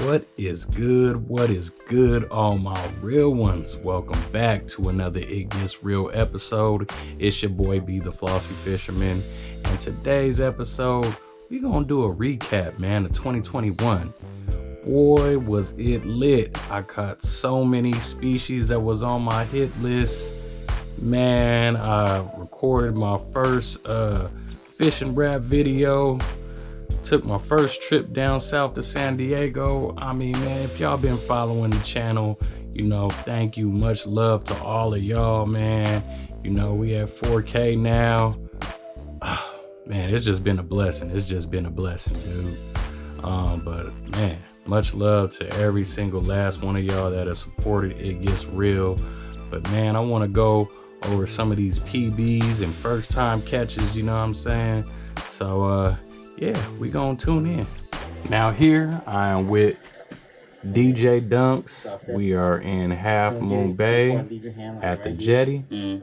What is good? What is good, all my real ones? Welcome back to another It Gets Real episode. It's your boy B, the Flossy Fisherman. And today's episode, we're gonna do a recap, man, of 2021. Boy, was it lit. I caught so many species that was on my hit list. Man, I recorded my first fishing rap video. Took my first trip down south to San Diego. I mean, man, if y'all been following the channel, you know, thank you. Much love to all of y'all, man. You know, we at 4K now. Man, it's just been a blessing. It's just been a blessing, dude. But man, much love to every single last one of y'all that has supported It Gets Real. But man, I want to go over some of these PBs and first time catches, you know what I'm saying? So, yeah, we gonna tune in. Now here I am with DJ Dunks. We are in Half Moon Bay at the jetty,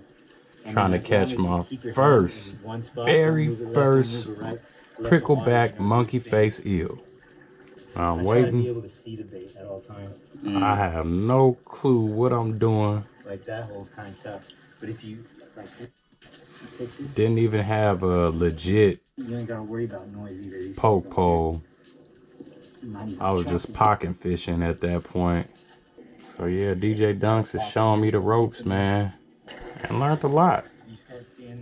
trying to catch my very first prickleback monkey face eel. I'm waiting. I have no clue what I'm doing. Like that hole's kind of tough, but if you like didn't even have a legit you ain't gotta worry about noise either. poke pole. I was just pocket fishing at that point. So yeah, DJ Dunks is showing me the ropes, man, and learned a lot.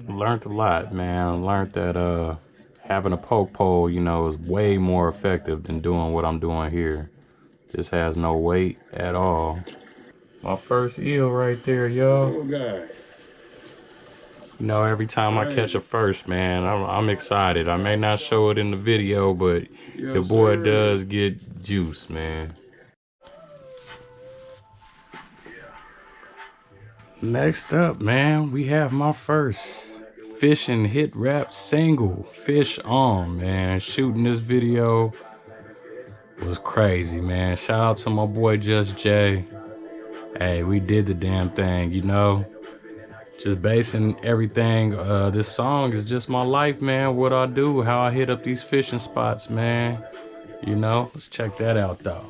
Learned a lot, man. Learned that having a poke pole, you know, is way more effective than doing what I'm doing here. This has no weight at all. My first eel right there, y'all. You know, every time I catch a first, man, I'm excited. I may not show it in the video, but the boy does get juice, man. Next up, man, we have my first fishing hit rap single, Fish On, man. Shooting this video was crazy, man. Shout out to my boy Just Jay. Hey, we did the damn thing, you know. Just basing everything. This song is just my life, man. What I do, how I hit up these fishing spots, man. You know, let's check that out, though.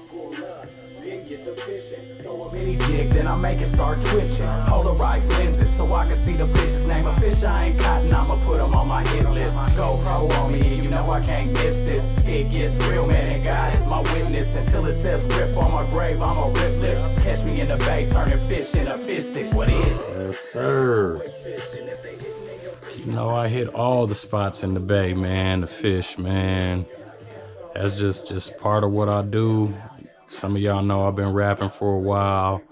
Mini jig, then I make it start twitching. Polarized lenses so I can see the fish's name. A fish I ain't caught, and I'ma put him on my hit list. GoPro on me, you know I can't miss this. It gets real, man, and God is my witness. Until it says rip on my grave, I'ma rip lips. Catch me in the bay, turning fish into fish sticks. What is it? Yes, sir. You know, I hit all the spots in the bay, man. The fish, man. That's just part of what I do. Some of y'all know I've been rapping for a while.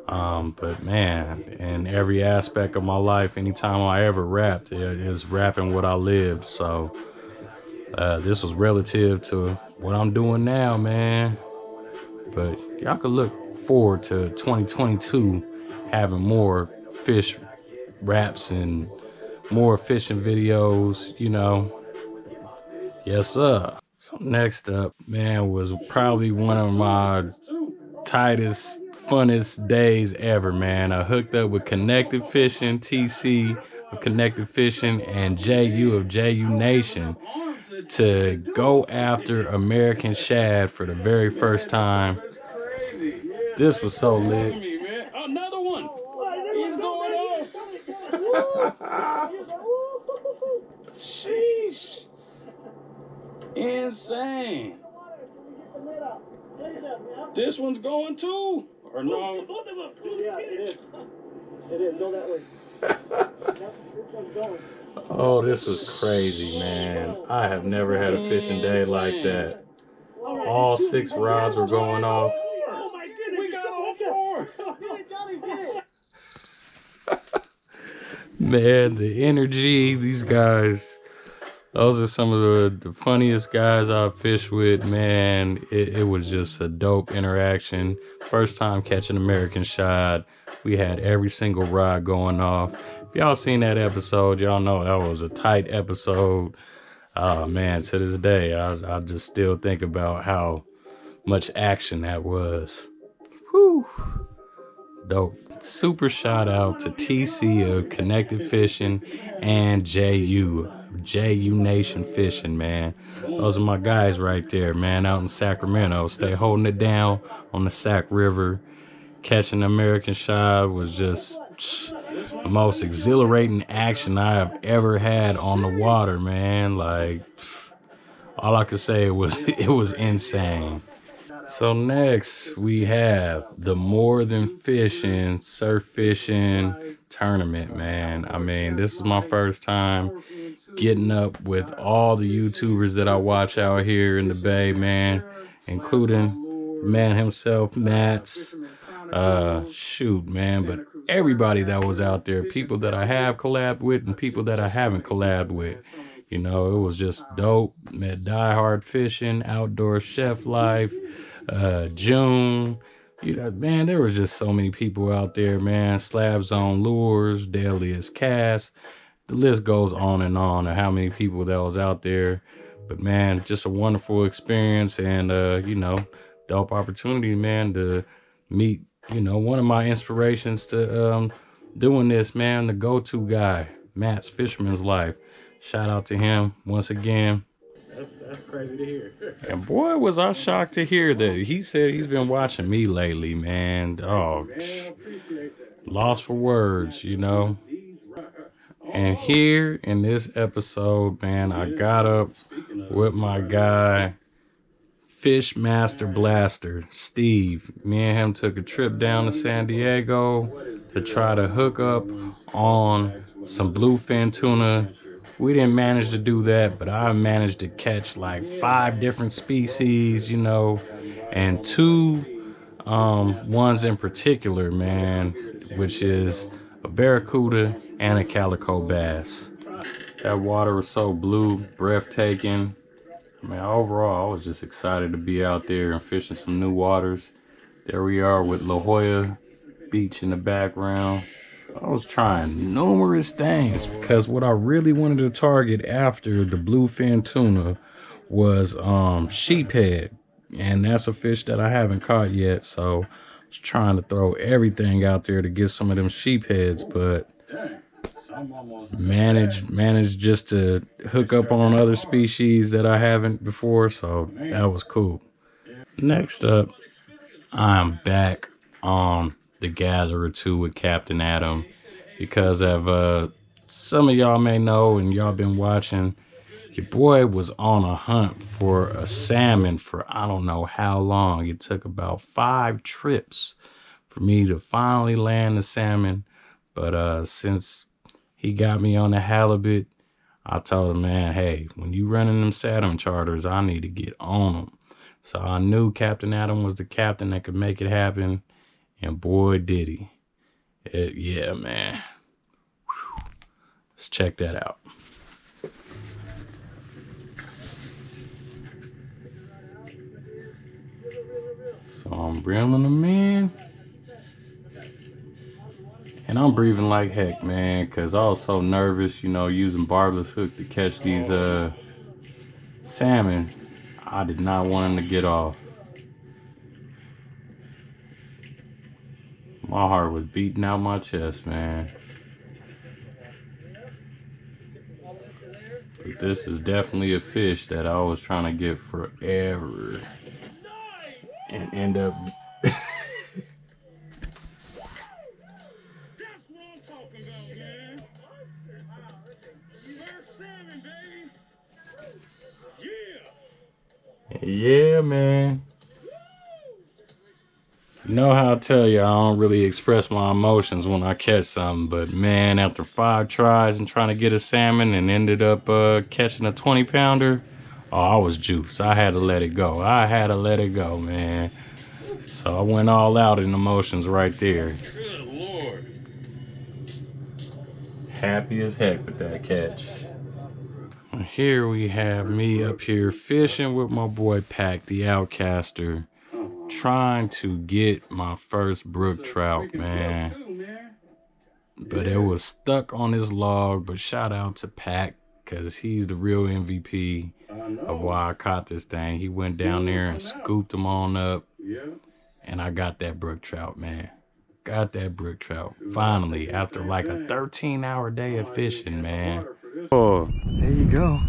But man, in every aspect of my life, anytime I ever rapped, it is rapping what I lived. So this was relative to what I'm doing now, man. But y'all could look forward to 2022 having more fish raps and more fishing videos, you know. Yes, sir. So next up, man, was probably one of my tightest, funnest days ever, man. I hooked up with Connected Fishing, TC of Connected Fishing, and JU of JU Nation to go after American shad for the very first time. This was so lit. Another one. He's going off. Sheesh. Insane. This one's going too, or no? Yeah, it is. It is. Go that way. This one's going. Oh, this was crazy, man. I have never had a fishing day like that. All 6 rods were going off. Oh my goodness, we got all 4. Man, the energy, these guys, those are some of the funniest guys I've fished with, man. It was just a dope interaction. First time catching American shad. We had every single rod going off. If y'all seen that episode, y'all know that was a tight episode. Oh man, to this day, I just still think about how much action that was. Whew. Dope. Super shout out to TC of Connected Fishing and JU JU Nation Fishing, man. Those are my guys right there, man, out in Sacramento. Stay holding it down on the Sac River. Catching the American shad was just the most exhilarating action I have ever had on the water, man. Like, all I could say was it was insane. So next we have the More Than Fishing Surf Fishing Tournament, man. I mean, this is my first time getting up with all the YouTubers that I watch out here in the Bay, man, including the man himself, Mats. Shoot, man, but everybody that was out there, people that I have collabed with and people that I haven't collabed with. You know, it was just dope. Met Die Hard Fishing, Outdoor Chef Life, June. You know, man, there was just so many people out there, man. Slab Zone Lures, Deadliest Cast. The list goes on and on of how many people that was out there. But man, just a wonderful experience and you know, dope opportunity, man, to meet, you know, one of my inspirations to doing this, man, the go-to guy, Matt's Fisherman's Life. Shout out to him once again. That's crazy to hear. And boy, was I shocked to hear that he said he's been watching me lately, man. Oh, lost for words, you know. And here in this episode, man, I got up with my guy, Fish Master Blaster, Steve. Me and him took a trip down to San Diego to try to hook up on some bluefin tuna. We didn't manage to do that, but I managed to catch like 5 different species, you know, and 2 ones in particular, man, which is a barracuda and a calico bass. That water was so blue, breathtaking. I mean, overall, I was just excited to be out there and fishing some new waters. There we are with La Jolla Beach in the background. I was trying numerous things because what I really wanted to target after the bluefin tuna was sheephead. And that's a fish that I haven't caught yet. So I was trying to throw everything out there to get some of them sheepheads, but managed just to hook up on other species that I haven't before, so that was cool. Next up, I'm back on the Gatherer 2 with Captain Adam because of some of y'all may know and y'all been watching, your boy was on a hunt for a salmon for I don't know how long. It took about 5 trips for me to finally land the salmon, but since he got me on the halibut, I told him, man, hey, when you running them Saturn charters, I need to get on them. So I knew Captain Adam was the captain that could make it happen, and boy, did he. Yeah, man. Whew. Let's check that out. So I'm reeling them in. And I'm breathing like heck, man, because I was so nervous, you know, using barbless hook to catch these salmon. I did not want them to get off. My heart was beating out my chest, man. But this is definitely a fish that I was trying to get forever. And end up... Yeah, man. You know how I tell you I don't really express my emotions when I catch something, but man, after 5 tries and trying to get a salmon and ended up catching a 20-pounder, oh, I was juiced. I had to let it go. I had to let it go, man. So I went all out in emotions right there. Good Lord. Happy as heck with that catch. Here we have me up here fishing with my boy Pac, the Outcaster, trying to get my first brook trout, man. But it was stuck on this log, but shout out to Pac, because he's the real MVP of why I caught this thing. He went down there and scooped them on up, and I got that brook trout, man. Got that brook trout. Finally, after like a 13-hour day of fishing, man. Oh, There you go.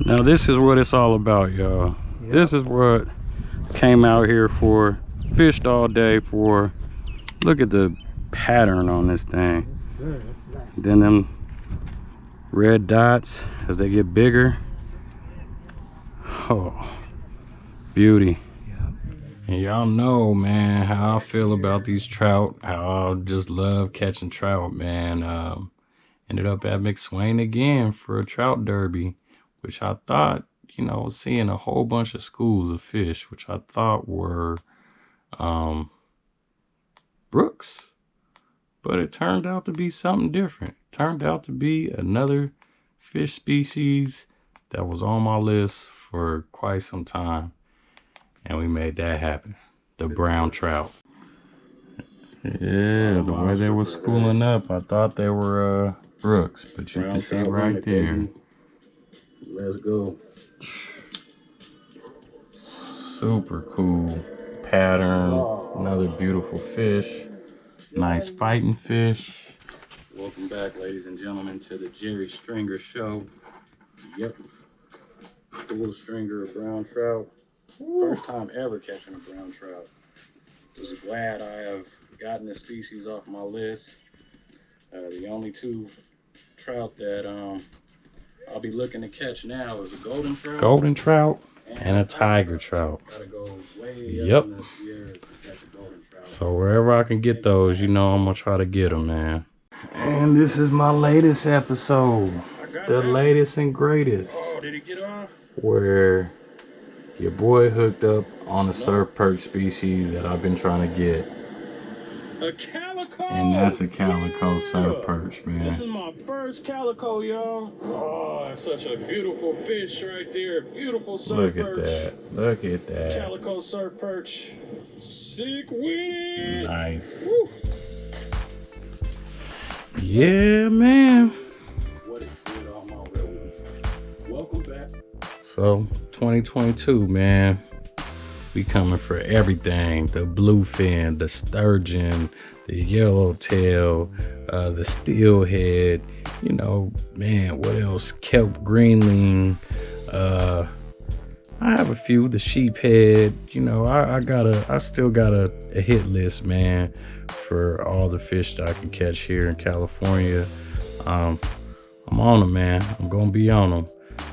now this is what it's all about, y'all. Yep. This is what came out here for. Fished all day for. Look at the pattern on this thing. Yes, sir. That's nice. Then them red dots as they get bigger. Oh, beauty. And y'all know, man, how I feel about these trout. How I just love catching trout, man. Ended up at McSwain again for a trout derby, which I thought, you know, seeing a whole bunch of schools of fish, which I thought were brooks. But it turned out to be something different. It turned out to be another fish species that was on my list for quite some time. And we made that happen. The brown trout. Yeah, the way they were schooling up, I thought they were brooks, but you can see right there. Let's go. Super cool pattern. Another beautiful fish. Nice fighting fish. Welcome back, ladies and gentlemen, to the Jerry Stringer Show. Yep. Full stringer of brown trout. First time ever catching a brown trout. Just glad I have gotten this species off my list. The only two trout that I'll be looking to catch now is a golden trout and a tiger trout. Gotta go way up in the Sierra to catch a golden trout. So wherever I can get those, you know I'm gonna try to get them, man. And this is my latest episode, the latest and greatest. Oh, did he get off? Where your boy hooked up on a surf perch species that I've been trying to get. A calico! And that's a calico surf perch, man. This is my first calico, y'all. Oh, that's such a beautiful fish right there. Beautiful surf Look at perch. that. Look at that. Calico surf perch. Sick with it. Nice. Woo. Yeah, man. What is good, all my real ones? Welcome back. So 2022, man, we coming for everything. The bluefin, the sturgeon, the yellowtail, the steelhead, you know, man, what else? Kelp greenling. I have a few, the sheephead, you know, I still got a hit list, man, for all the fish that I can catch here in California. I'm on them, man. I'm gonna be on them.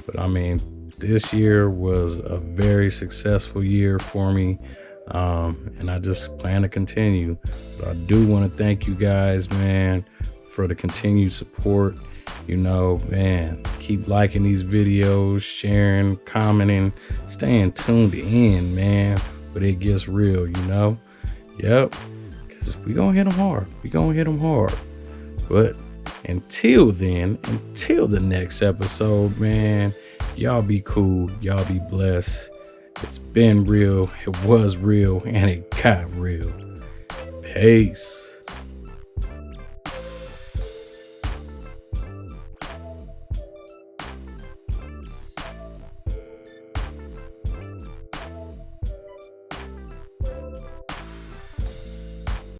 But I mean, this year was a very successful year for me, and I just plan to continue. But I do want to thank you guys, man, for the continued support. You know, man, keep liking these videos, sharing, commenting, staying tuned in, man. But it gets real, you know. Yep, because we gonna hit them hard. We gonna hit them hard. But until then, until the next episode, man, y'all be cool. Y'all be blessed. It's been real. It was real. And it got real. Peace.